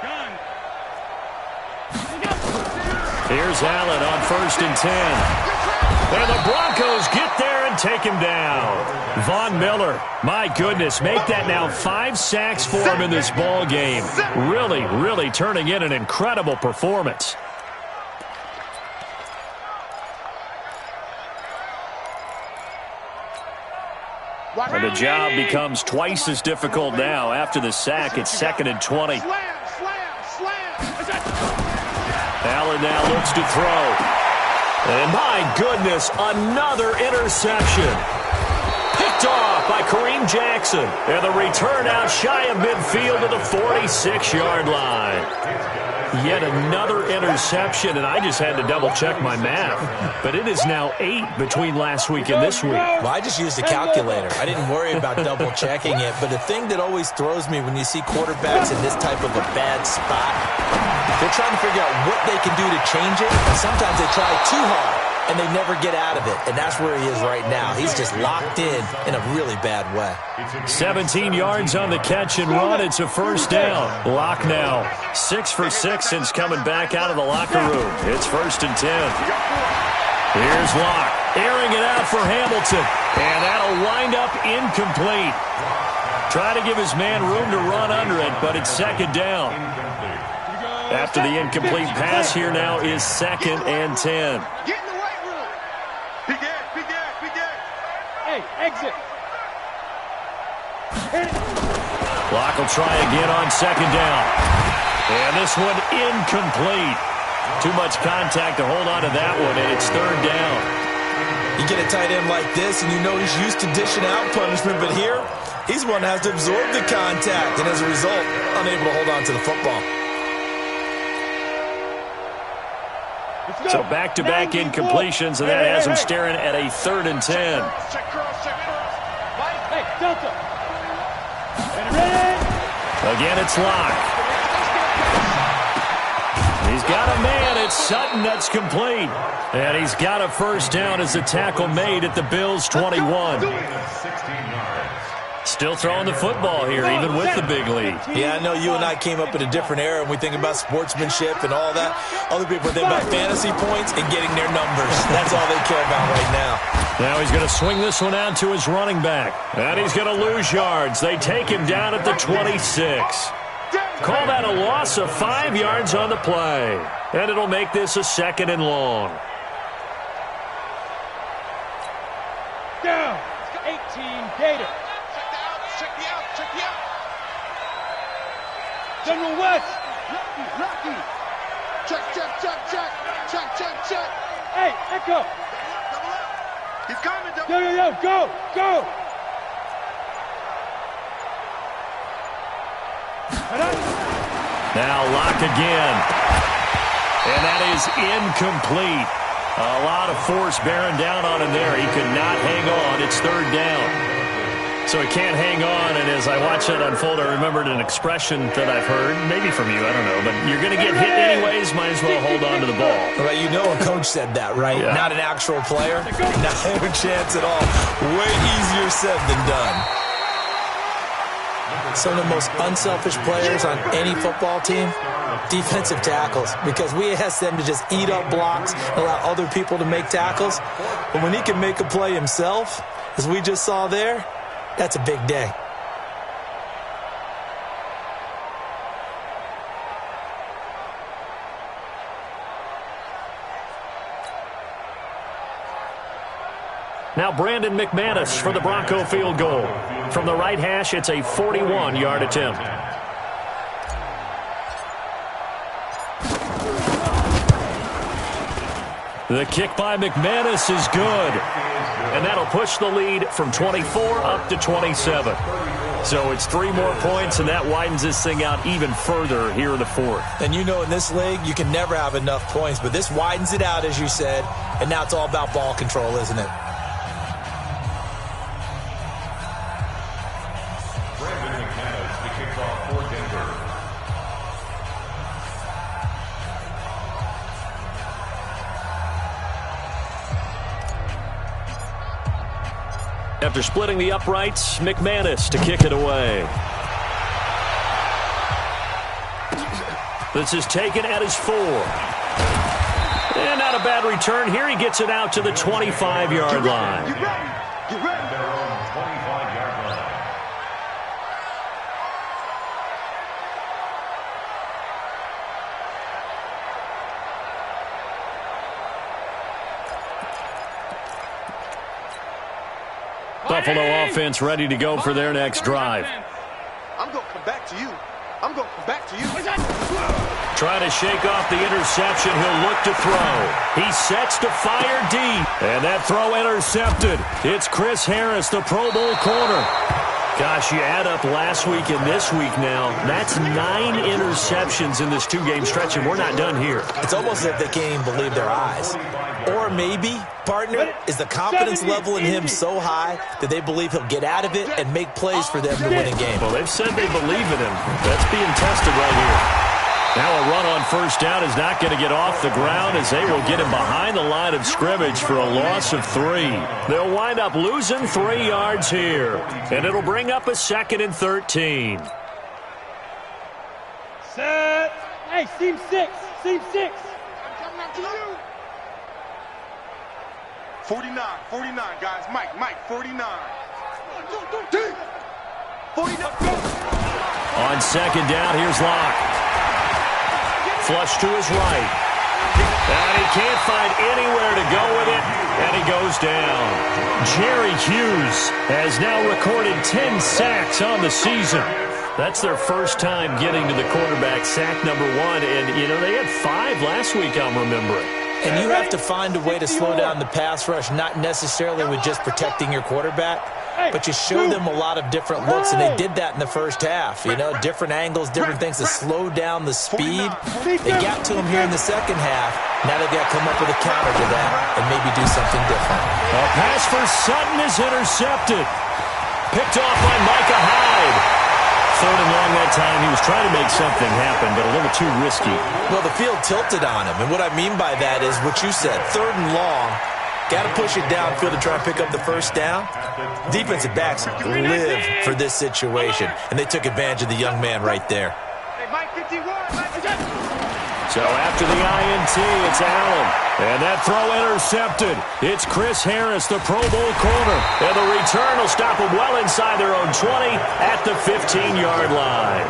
Gun. Here's Allen on 1st and 10. And the Broncos get there and take him down. Von Miller, my goodness, make that now 5 sacks for him in this ball game. Really turning in an incredible performance. And the job becomes twice as difficult now. After the sack, it's 2nd and 20. Allen now looks to throw. And my goodness, another interception. Picked off by Kareem Jackson. And the return out shy of midfield to the 46-yard line. Yet another interception, and I just had to double-check my math. But it is now 8 between last week and this week. Well, I just used a calculator. I didn't worry about double-checking it. But the thing that always throws me when you see quarterbacks in this type of a bad spot, they're trying to figure out what they can do to change it. And sometimes they try too hard, and they never get out of it. And that's where he is right now. He's just locked in a really bad way. 17 yards on the catch and run. It's a first down. Locke now 6 for 6 since coming back out of the locker room. It's 1st and 10. Here's Locke airing it out for Hamilton. And that'll wind up incomplete. Try to give his man room to run under it, but it's 2nd down. After the incomplete pass, here now is 2nd and 10. Get in the right room. Be dead. Hey, exit. Locke will try again on 2nd down. And this one incomplete. Too much contact to hold on to that one, and it's 3rd down. You get a tight end like this, and you know he's used to dishing out punishment, but here, he's the one that has to absorb the contact, and as a result, unable to hold on to the football. So back-to-back incompletions, and that has him staring at a 3rd and 10. Check cross. Hey, Delta. Ready? Again, it's Locke. He's got a man. It's Sutton that's complete. And he's got a first down as the tackle made at the Bills' 21. 16 yards. Still throwing the football here, even with the big lead. Yeah, I know you and I came up in a different era, and we think about sportsmanship and all that. Other people think about fantasy points and getting their numbers. That's all they care about right now. Now he's going to swing this one out to his running back. And he's going to lose yards. They take him down at the 26. Call that a loss of 5 yards on the play. And it'll make this a 2nd and long. Down. 18 Gator. Check me out. General West. Lucky. Check. Hey, Echo. Double up. He's coming. Yo, go. Now Locke again. And that is incomplete. A lot of force bearing down on him there. He could not hang on. It's 3rd down. So he can't hang on, and as I watch that unfold, I remembered an expression that I've heard, maybe from you, I don't know, but you're going to get hit anyways, might as well hold on to the ball. Well, you know a coach said that, right? Yeah. Not an actual player. Not a chance at all. Way easier said than done. Some of the most unselfish players on any football team, defensive tackles, because we ask them to just eat up blocks, allow other people to make tackles. But when he can make a play himself, as we just saw there, that's a big day. Now Brandon McManus for the Bronco field goal. From the right hash, it's a 41-yard attempt. The kick by McManus is good. And that'll push the lead from 24 up to 27. So it's 3 more points, and that widens this thing out even further here in the 4th. And you know in this league, you can never have enough points, but this widens it out, as you said, and now it's all about ball control, isn't it? Brandon McManus, the kickoff for Denver. After splitting the uprights, McManus to kick it away. This is taken at his 4. And not a bad return here. He gets it out to the 25-yard line. Get ready. Their own 25-yard line. Buffalo offense ready to go for their next drive. I'm going to come back to you. Trying to shake off the interception. He'll look to throw. He sets to fire deep. And that throw intercepted. It's Chris Harris, the Pro Bowl corner. Gosh, you add up last week and this week now. That's 9 interceptions in this 2-game stretch, and we're not done here. It's almost as if they can't even believe their eyes. Or maybe, partner, is the confidence level in him so high that they believe he'll get out of it and make plays for them to win a game. Well, they've said they believe in him. That's being tested right here. Now a run on first down is not going to get off the ground as they will get him behind the line of scrimmage for a loss of 3. They'll wind up losing 3 yards here. And it'll bring up a 2nd and 13. Set. Hey, seam 6. I'm coming after you. 49, guys. Mike, 49. 49. On second down, here's Locke. Flush to his right. And he can't find anywhere to go with it, and he goes down. Jerry Hughes has now recorded 10 sacks on the season. That's their first time getting to the quarterback, sack number 1. And, you know, they had 5 last week, I'm remembering. And you have to find a way to slow down the pass rush, not necessarily with just protecting your quarterback, but you show them a lot of different looks, and they did that in the first half. You know, different angles, different things to slow down the speed. They got to him here in the second half. Now they've got to come up with a counter to that and maybe do something different. A pass for Sutton is intercepted. Picked off by Micah Hyde. 3rd and long that time. He was trying to make something happen, but a little too risky. Well, the field tilted on him, and what I mean by that is what you said, 3rd and long. Got to push it downfield to try and pick up the first down. Defensive backs live for this situation, and they took advantage of the young man right there. Hey, Mike 51. So after the INT, it's Allen. And that throw intercepted. It's Chris Harris, the Pro Bowl corner. And the return will stop them well inside their own 20 at the 15-yard line.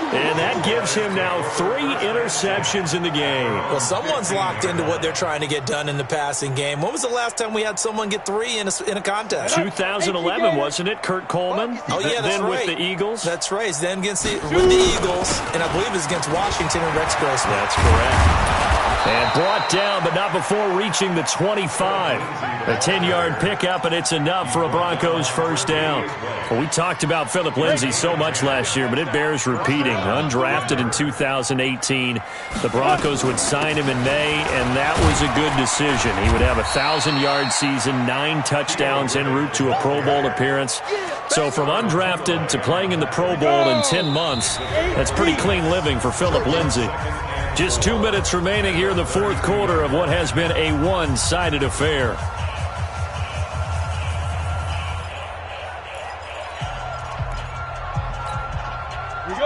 And that gives him now 3 interceptions in the game. Well, someone's locked into what they're trying to get done in the passing game. When was the last time we had someone get 3 in a contest? 2011, wasn't it, Kurt Coleman? Oh, yeah, that's then right. With the Eagles? That's right. Then with the Eagles, and I believe it's against Washington and Rex Grossman. That's correct. And brought down, but not before reaching the 25. A 10-yard pickup, and it's enough for a Broncos first down. Well, we talked about Philip Lindsay so much last year, but it bears repeating. Undrafted in 2018. The Broncos would sign him in May, and that was a good decision. He would have a 1,000-yard season, 9 touchdowns en route to a Pro Bowl appearance. So from undrafted to playing in the Pro Bowl in 10 months, that's pretty clean living for Philip Lindsay. Just 2 minutes remaining here in the fourth quarter of what has been a one-sided affair.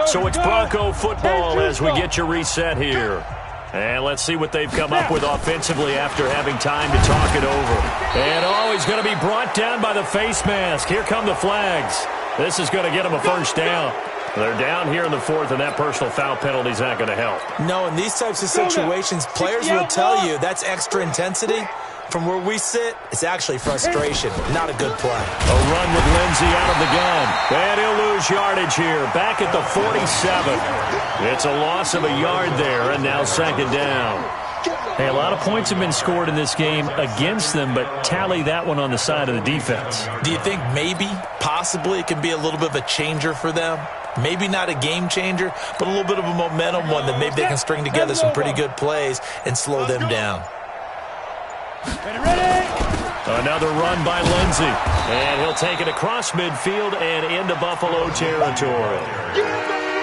So it's Bronco football as we get you reset here. And let's see what they've come up with offensively after having time to talk it over. And he's going to be brought down by the face mask. Here come the flags. This is going to get them a first down. They're down here in the fourth, and that personal foul penalty is not going to help. No, in these types of situations, players will tell you that's extra intensity. From where we sit, it's actually frustration, not a good play. A run with Lindsay out of the gun. And he'll lose yardage here, back at the 47. It's a loss of a yard there, and now second down. Hey, a lot of points have been scored in this game against them, but tally that one on the side of the defense. Do you think maybe, possibly, it can be a little bit of a changer for them? Maybe not a game changer, but a little bit of a momentum one that maybe they can string together some pretty good plays and slow them down. Another run by Lindsay. And he'll take it across midfield and into Buffalo territory.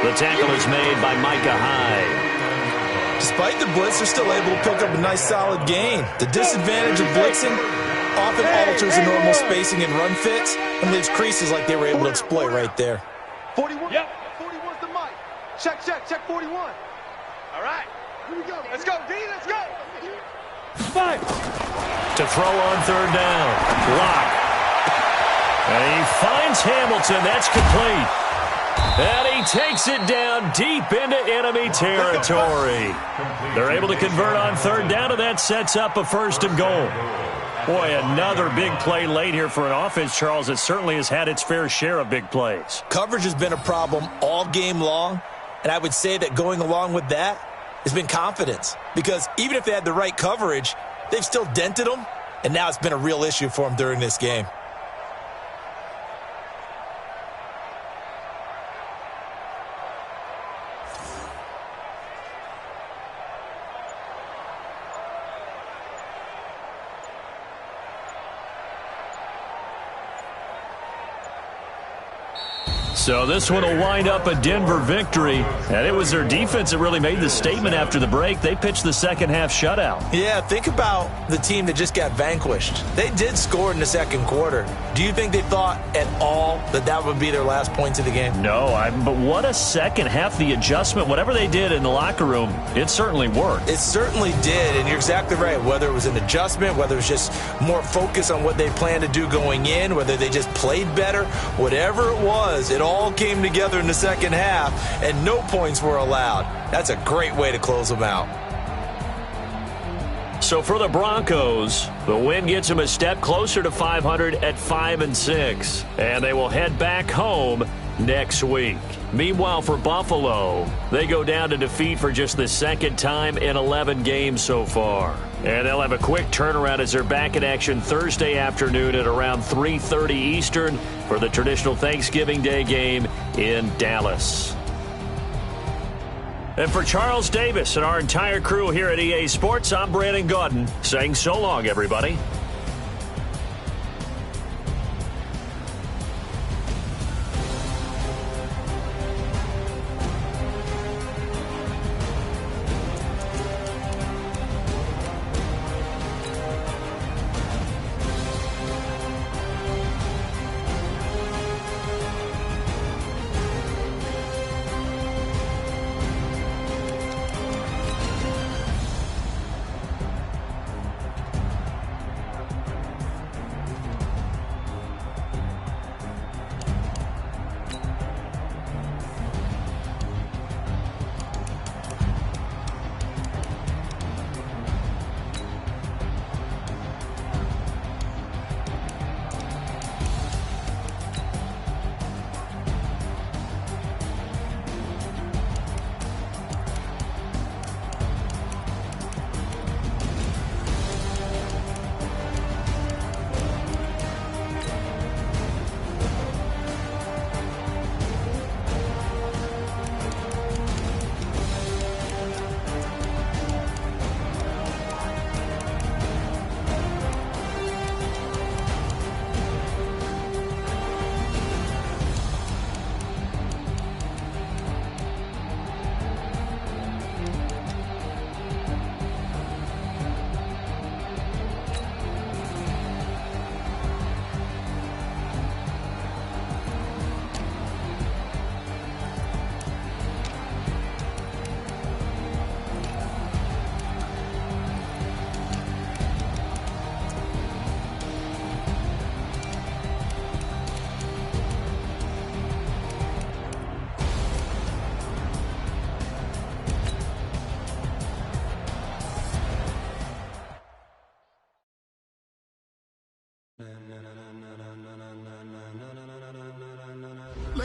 The tackle is made by Micah Hyde. Despite the blitz, they're still able to pick up a nice solid gain. The disadvantage of blitzing often alters the normal spacing and run fits and leaves creases like they were able to exploit right there. 41? Yep. 41's the mic. Check 41. All right. Here we go. Let's go, D. Let's go. 5. To throw on third down. Lock. And he finds Hamilton. That's complete. And he takes it down deep into enemy territory. They're able to convert on third down, and that sets up a first and goal. Boy, another big play late here for an offense, Charles, that certainly has had its fair share of big plays. Coverage has been a problem all game long, and I would say that going along with that has been confidence. Because even if they had the right coverage, they've still dented them, and now it's been a real issue for them during this game. So this one will wind up a Denver victory, and it was their defense that really made the statement after the break. They pitched the second half shutout. Yeah, think about the team that just got vanquished. They did score in the second quarter. Do you think they thought at all that that would be their last points of the game? No, but what a second half. The adjustment, whatever they did in the locker room, it certainly worked. It certainly did, and you're exactly right. Whether it was an adjustment, whether it was just more focus on what they planned to do going in, whether they just played better, whatever it was, it all came together in the second half, and no points were allowed. That's a great way to close them out. So for the Broncos, the win gets them a step closer to 500 at 5-6, and they will head back home next week. Meanwhile, for Buffalo, they go down to defeat for just the second time in 11 games so far. And they'll have a quick turnaround as they're back in action Thursday afternoon at around 3:30 Eastern for the traditional Thanksgiving Day game in Dallas. And for Charles Davis and our entire crew here at EA Sports, I'm Brandon Gaudin saying so long, everybody.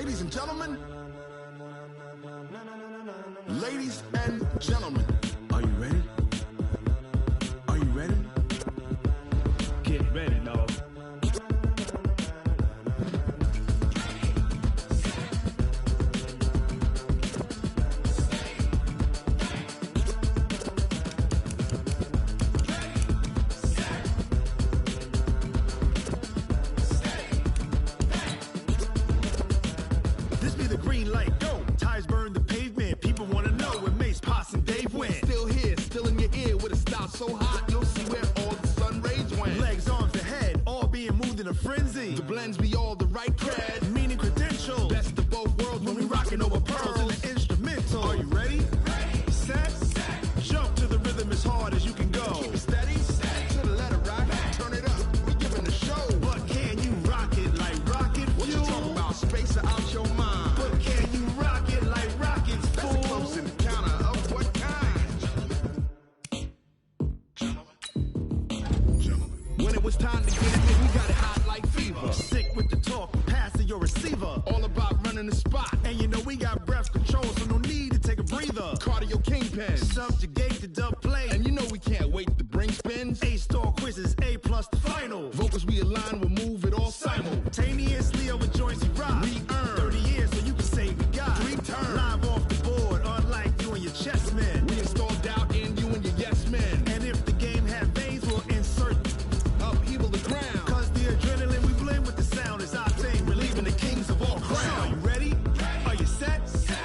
Ladies and gentlemen, are you ready? Are you ready? Get ready, dog. This be the green light, go. Tires burn the pavement. People wanna know where Mace, Potts, and Dave went. Still here, still in your ear with a style so hot, you'll see where all the sun rays went. Legs, arms, and head, all being moved in a frenzy. The blends be all the right cred, meaning credentials. Best of both worlds when we rockin' over pearls in the instrumental. Are you ready? Set. Jump to the rhythm as hard as you can go. Keep it steady, to the letter rock. Turn it up, we giving the show. But can you rock it like rocket fuel? What you talking about? Space out your mind. But can you rock it like rockets, fool? That's a close encounter of what kind? When it was time to get it in, we got it hot like fever. Sick with the talk, passing your receiver. All about running the spot. And you know we got breath control, so no need to take a breather. Cardio kingpin, subjugate the dub play. And you know we can't wait to bring spins. A-star quizzes, A+ the final. Vocals we align, we'll move it all simultaneously over joints we rock. We earn 30 years, so you can say we got 3 turns. Live off the board, unlike you and your chess men. We install doubt in you and your yes men. And if the game had veins, we'll insert upheaval the ground. Cause the adrenaline we blend with the sound is our thing. Relieving the kings of all crowns. Are you ready? Are you set?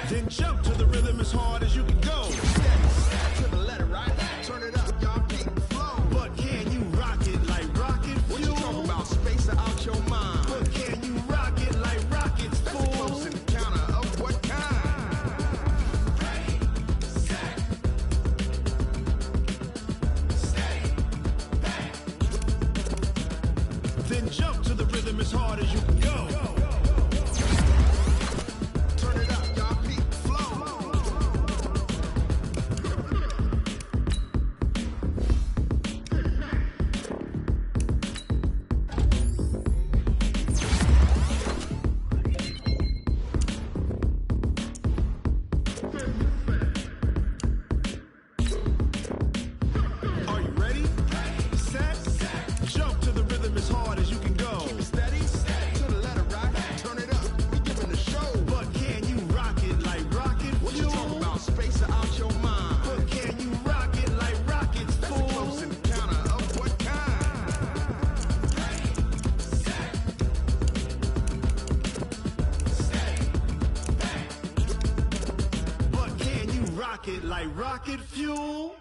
Then jump to the rhythm as hard as you can go. Steady, to the letter, right? Turn it up, y'all keep the flow. But can you rock it like rocket fuel? What you talking about? Space out your mind. But can you rock it like rockets, fool? That's a close encounter of what kind? Then jump to the rhythm as hard as you can go. Turn it up, y'all keep the flow. Are you ready? Set. Jump to the rhythm as hard as you can go. Keep it steady, to the letter rock. Turn it up, we giving the show. But can you rock it like rocket fuel? What you talking about? Space out your mind. But can you rock it like rockets, fool? That's a close encounter of what kind? But can you rock it like rocket fuel?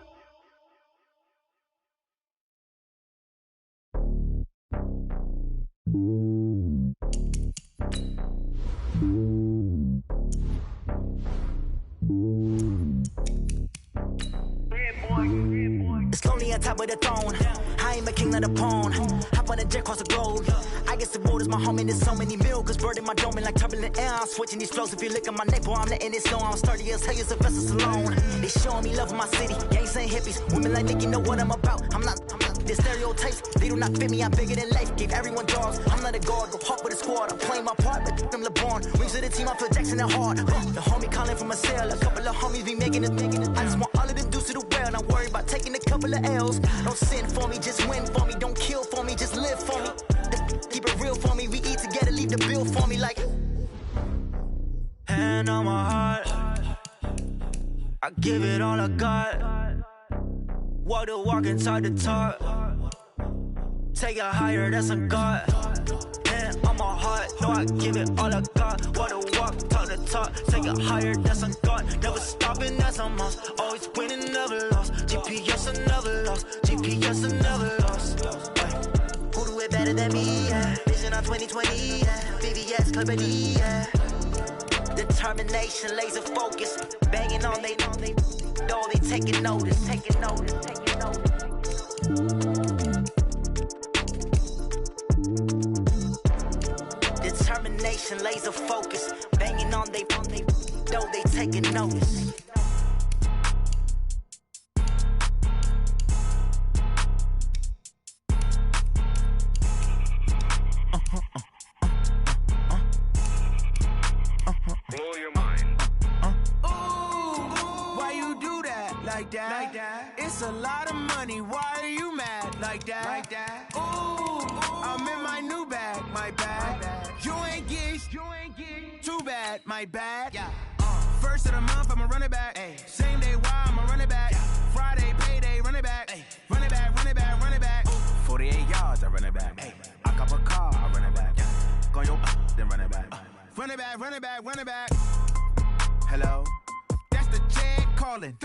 It's lonely on top of the throne. I am a king of the pawn. Hop on a jet across the globe. I guess the road is my home and there's so many milk. Cause bird in my dome and like turbulent air. I'm switching these flows. If you look at my neck, boy, I'm letting it slow. I'm sturdy as hell, you Sylvester Stallone. They showing me love in my city. Gangs and hippies. Women like Nick, you know what I'm about. I'm not the stereotypes. They do not fit me. I'm bigger than life. Gave everyone dogs. I'm not a guard. Go hawk with a squad. I'm playing my part, but I'm LeBron. Wings of the team, I feel Jackson and hard. The homie calling from a cell. A couple of homies be making it. I just want all of them dudes to do well. Not worry about taking a couple of L's. Don't sin for me, just win for me. Don't kill for me, just live for me. Keep it real for me. We eat together, leave the bill for me like. Hand on my heart, I give it all I got. Walk the walk and talk the talk. Take it higher, that's a God. Hand on my heart, no, I give it all I got. Walk the walk, talk the talk. Take it higher, that's a God. Never stopping, that's a must. Always winning, never lost. GPS, I never lost. GPS, I never lost. Who do it better than me? Yeah. Vision on 2020, yeah. VVS, Clippity, yeah. Determination, laser focus. Banging on they door, they taking notice, taking notice, taking notice. Determination, laser focus. Banging on they door, they taking notice. like that. It's a lot of money, why are you mad like that? Ooh, I'm in my new bag, my bag. You ain't get too bad, my bad. First of the month, I'ma run it back. Same day, why I'ma run it back. Friday, payday, run it back. Run it back, run it back, run it back. 48 yards, I run it back. I cop a car, I run it back. Go your then run it back. Run it back, run it back, run it back. Hello, that's the check calling.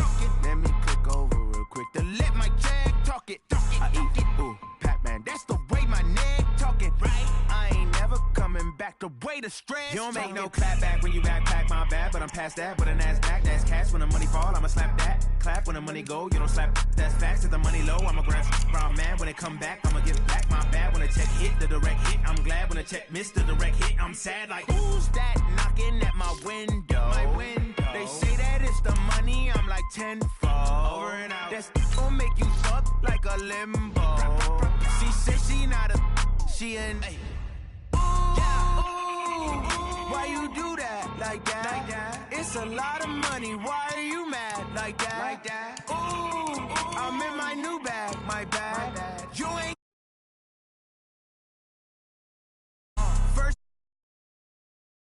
Let me click over real quick to let my check talk it. I eat it, ooh, Pac-Man. That's the way my neck talking. Right, I ain't never coming back. The way the stress. You don't make no clap back when you backpack, my bad. But I'm past that. With a NASDAQ, that's cash. When the money fall, I'ma slap that. Clap when the money go, you don't slap. That's facts. If the money low, I'ma grab brown man. When it come back, I'ma give back my bad. When the check hit, the direct hit. I'm glad when the check missed the direct hit. I'm sad like who's that knocking at my window? My window. They say that it's the money. I'm like tenfold. Over and out. That's gon' make you fuck like a limbo. She said she not a. She an. Why you do that like that? It's a lot of money. Why are you mad like that? Ooh, I'm in my